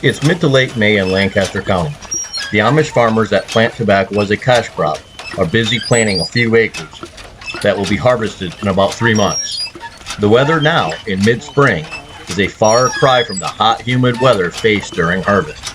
It's mid to late May in Lancaster County. The Amish farmers that plant tobacco as a cash crop are busy planting a few acres that will be harvested in about 3 months. The weather now, in mid-spring, is a far cry from the hot, humid weather faced during harvest.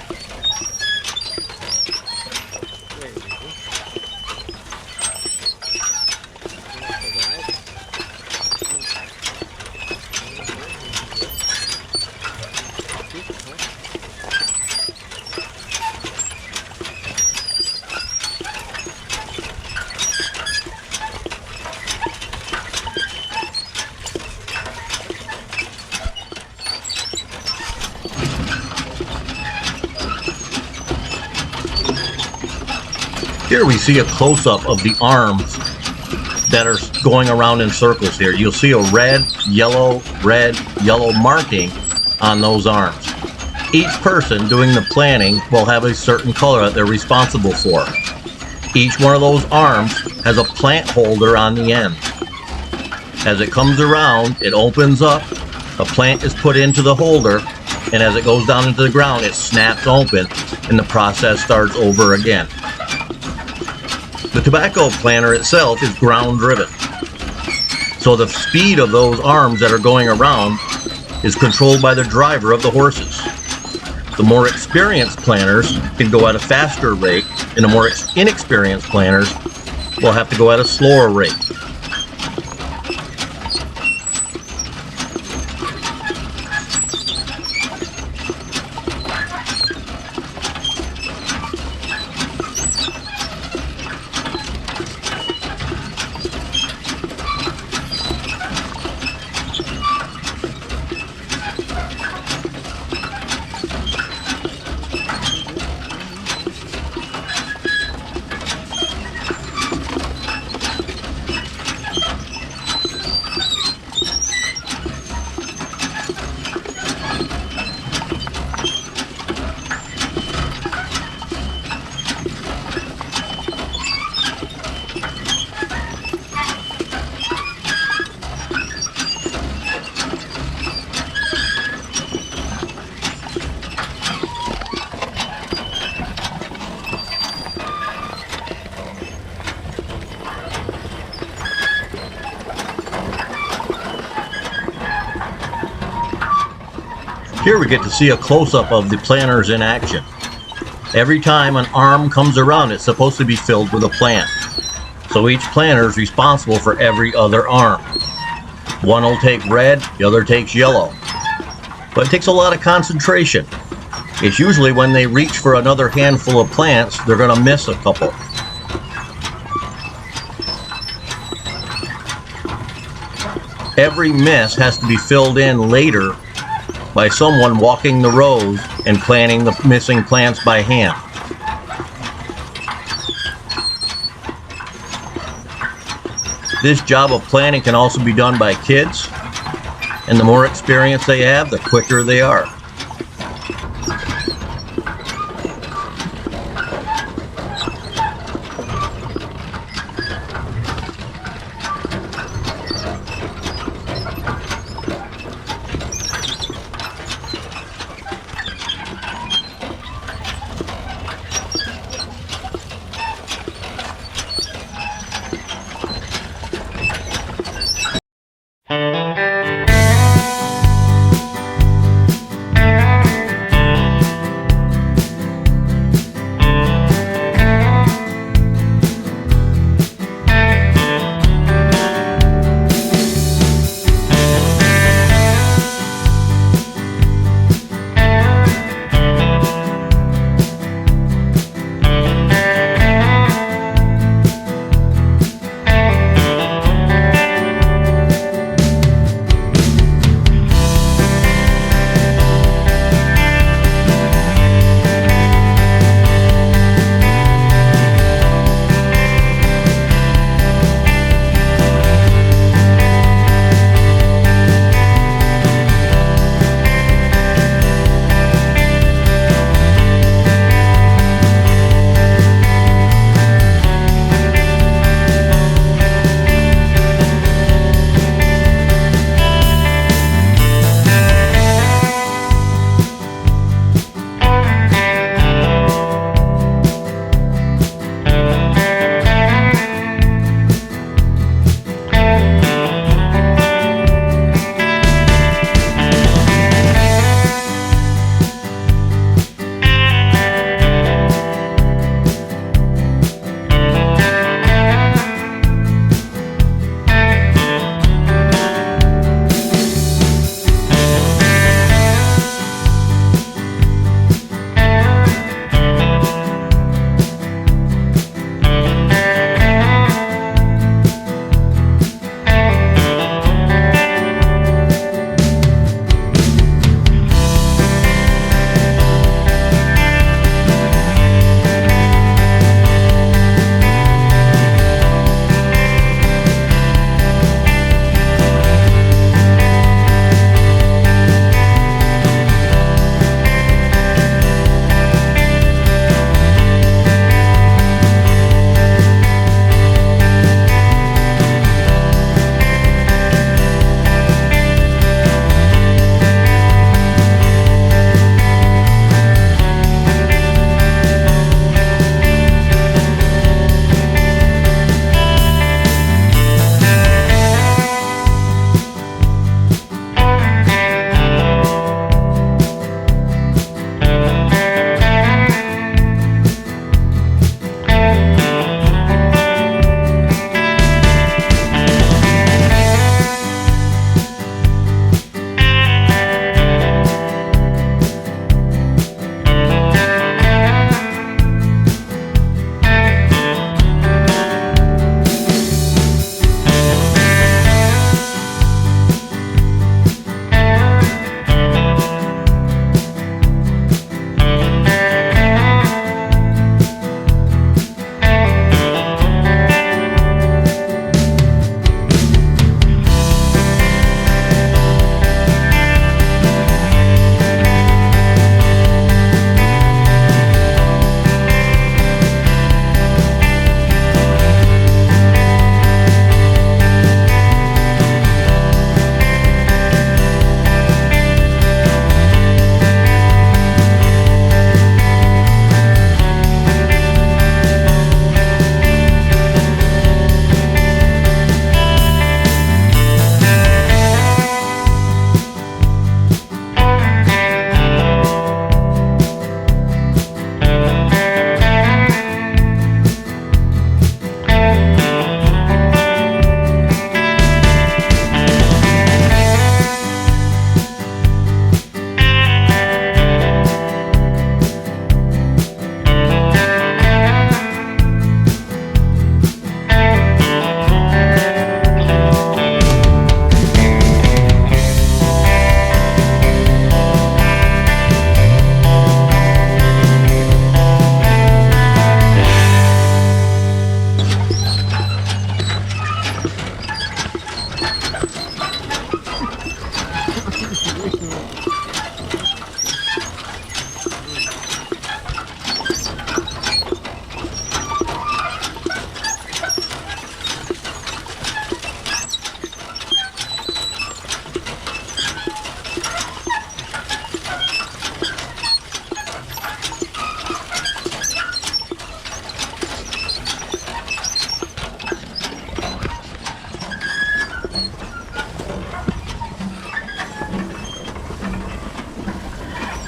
Here we see a close-up of the arms that are going around in circles here. You'll see a red, yellow marking on those arms. Each person doing the planting will have a certain color that they're responsible for. Each one of those arms has a plant holder on the end. As it comes around, it opens up, a plant is put into the holder, and as it goes down into the ground, it snaps open, and the process starts over again. The tobacco planter itself is ground driven. So the speed of those arms that are going around is controlled by the driver of the horses. The more experienced planters can go at a faster rate, and the more inexperienced planters will have to go at a slower rate. Here we get to see a close-up of the planters in action. Every time an arm comes around, it's supposed to be filled with a plant. So each planter is responsible for every other arm. One will take red, the other takes yellow. But it takes a lot of concentration. It's usually when they reach for another handful of plants, they're going to miss a couple. Every miss has to be filled in later by someone walking the rows and planting the missing plants by hand. This job of planting can also be done by kids, and the more experience they have, the quicker they are.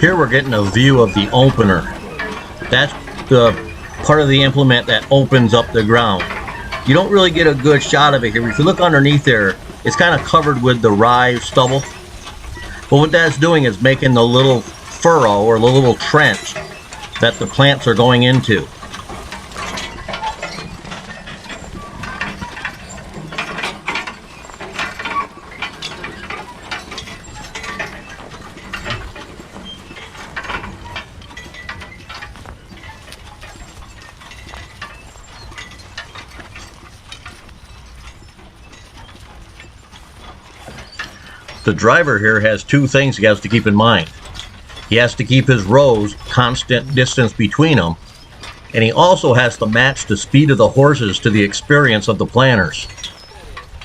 Here we're getting a view of the opener. That's the part of the implement that opens up the ground. You don't really get a good shot of it here. If you look underneath there, it's kind of covered with the rye stubble. But what that's doing is making the little furrow or the little trench that the plants are going into. The driver here has two things he has to keep in mind. He has to keep his rows constant distance between them, and he also has to match the speed of the horses to the experience of the planters.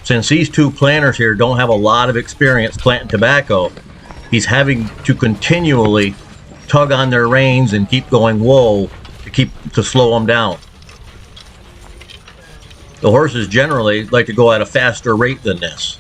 Since these two planters here don't have a lot of experience planting tobacco, he's having to continually tug on their reins and keep going whoa to slow them down. The horses generally like to go at a faster rate than this.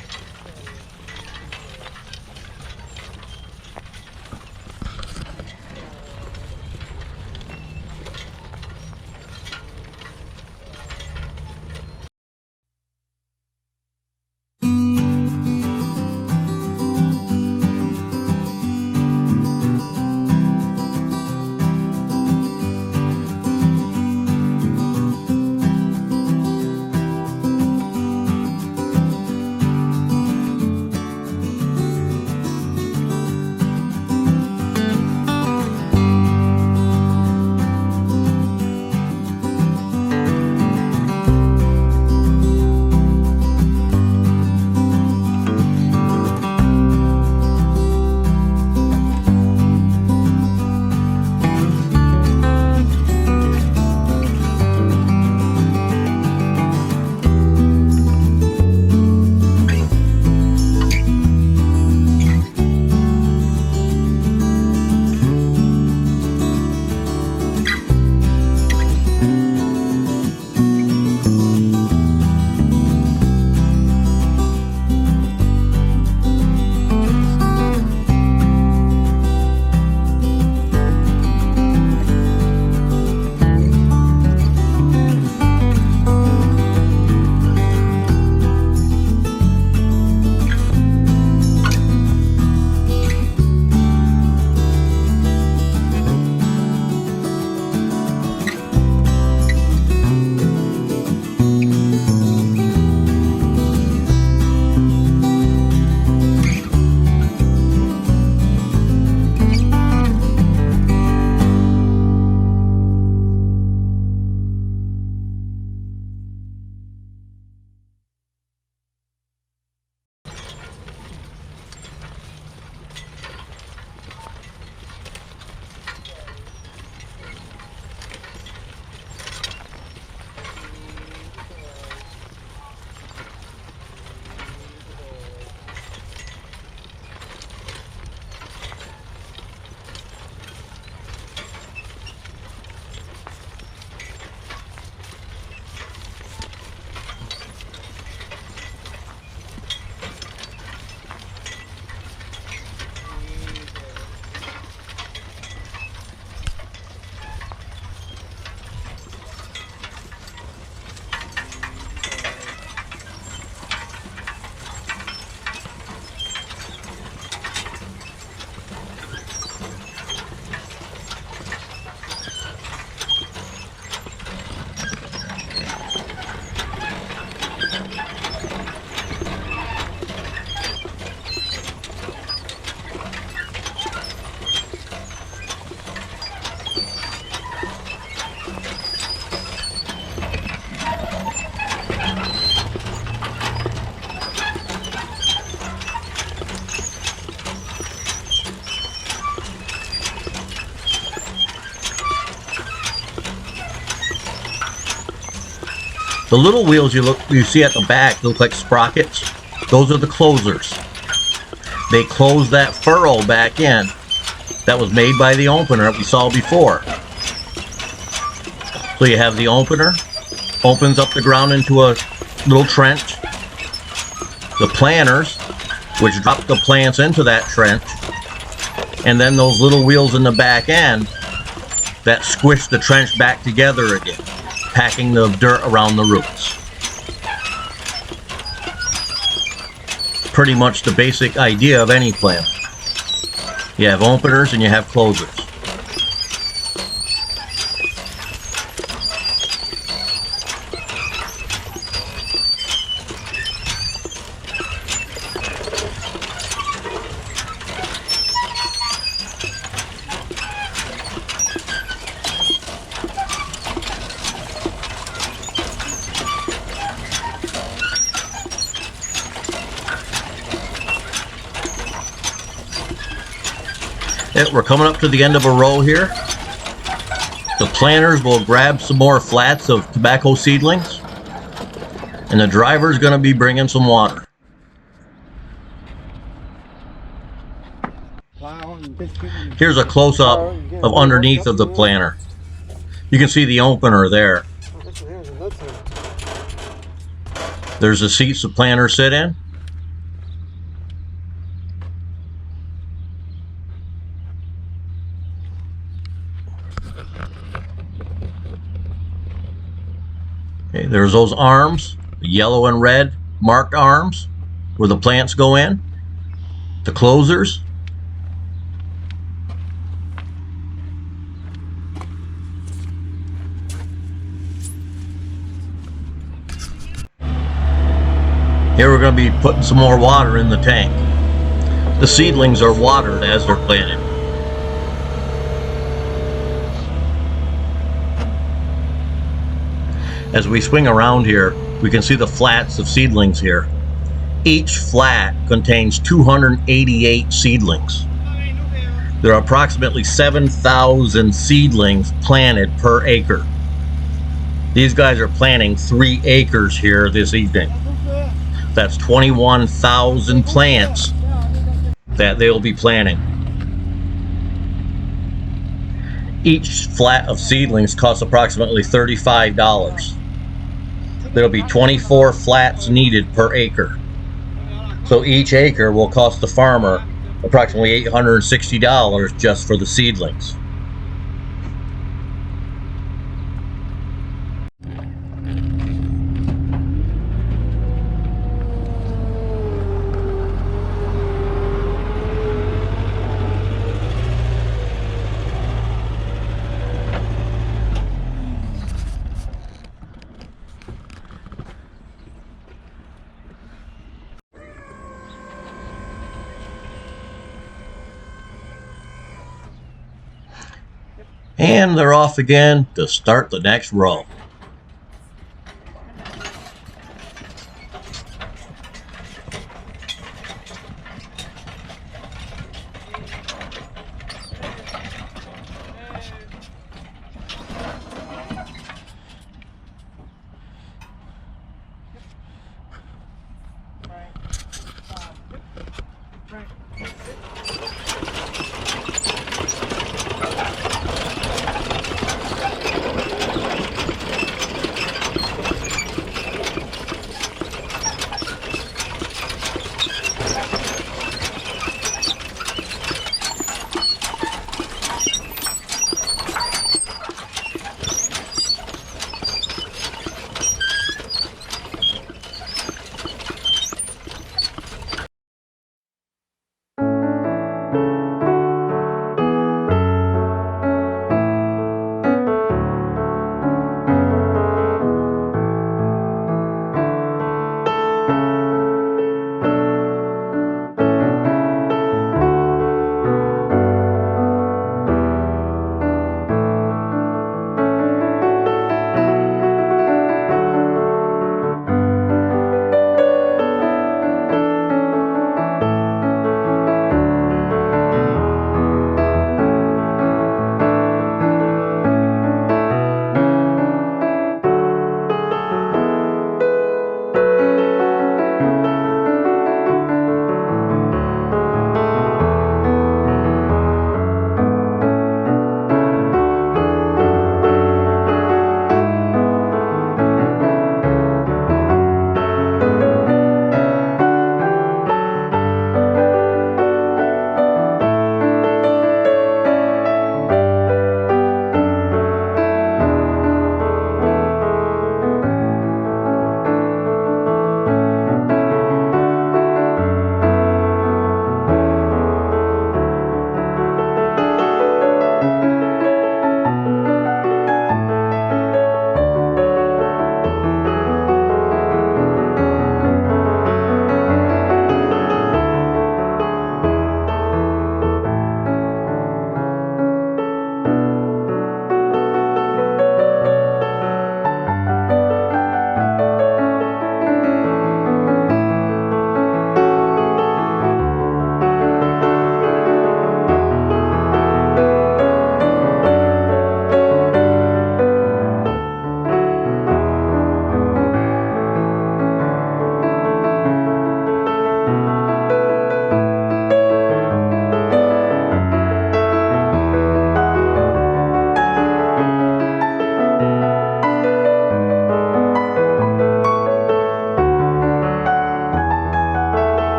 The little wheels you see at the back look like sprockets. Those are the closers. They close that furrow back in that was made by the opener that we saw before. So you have the opener, opens up the ground into a little trench. The planters, which drop the plants into that trench. and then those little wheels in the back end that squish the trench back together again, packing the dirt around the roots. Pretty much the basic idea of any planter. You have openers and you have closers. We're coming up to the end of a row here. The planters will grab some more flats of tobacco seedlings, and the driver's going to be bringing some water. Here's a close-up of underneath of the planter. You can see the opener there. There's the seats the planters sit in. Okay, there's those arms, the yellow and red marked arms where the plants go in, the closers. Here we're going to be putting some more water in the tank. The seedlings are watered as they're planted. As we swing around here, we can see the flats of seedlings here. Each flat contains 288 seedlings. There are approximately 7,000 seedlings planted per acre. These guys are planting 3 acres here this evening. That's 21,000 plants that they'll be planting. Each flat of seedlings costs approximately $35. There'll be 24 flats needed per acre. So each acre will cost the farmer approximately $860 just for the seedlings. And they're off again to start the next row.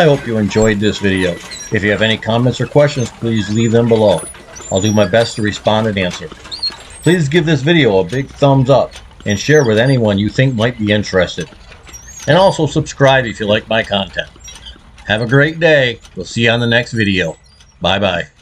I hope you enjoyed this video. If you have any comments or questions, please leave them below. I'll do my best to respond and answer. Please give this video a big thumbs up and share with anyone you think might be interested. And also subscribe if you like my content. Have a great day. We'll see you on the next video. Bye bye.